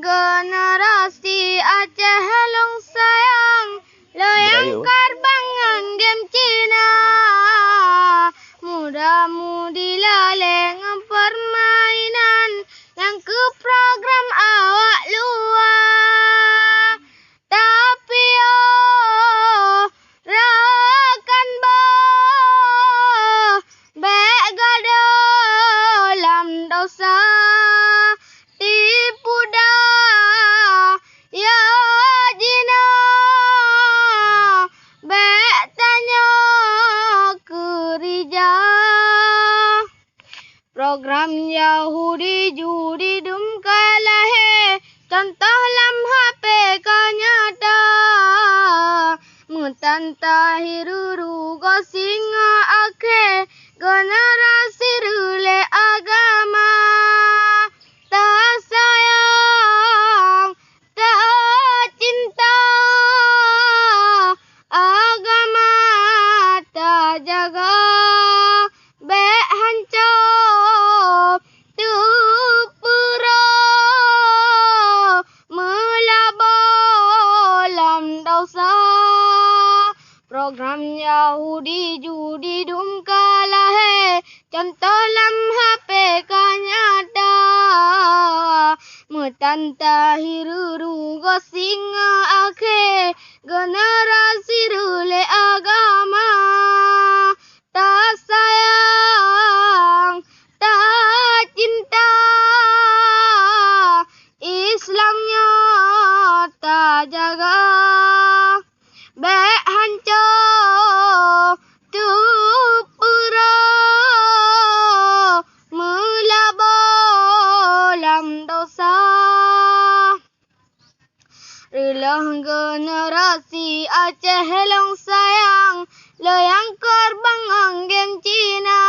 generasi Aceh long sayang loyang karbangan game Cina muda-mudi laleng permainan yang ke program awak luar tapi rakan bega dalam dosa tipu daya jina tanya kerja program Yahudi judi dum kalahe contoh lam HP kanyata mutanta hiruru gosinga akhe generasi rule agama tak sayang tak cinta agama tak jaga bek hancur tu pura melabolam dosa program Yahudi judi dum kalahe contoh lam HP kanyata mutanta hiruru gosinga akhe generasi rule agama tak sayang tak cinta Islamnya tak jaga bek hancur tu pura melabolam dosa relah generasi Aceh long sayang loyang korban game Cina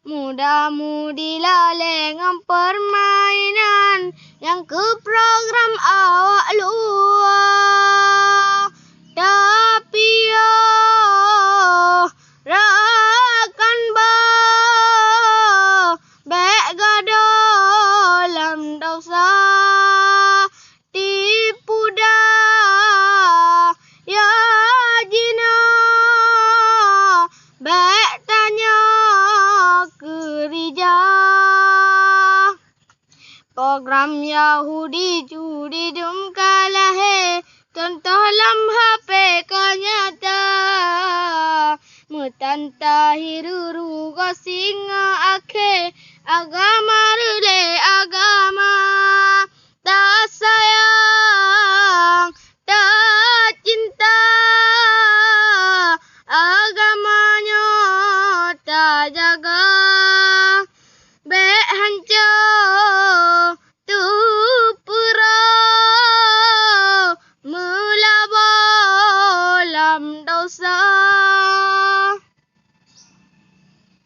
muda-mudi laleng permainan yang ke program awak luar tapi rakan bega dalam dosa tipu daya jina tanya kerja program Yahudi judi dum kalahe contoh lam HP kanyata mutanta hiruru gosinga akhe agama rule agama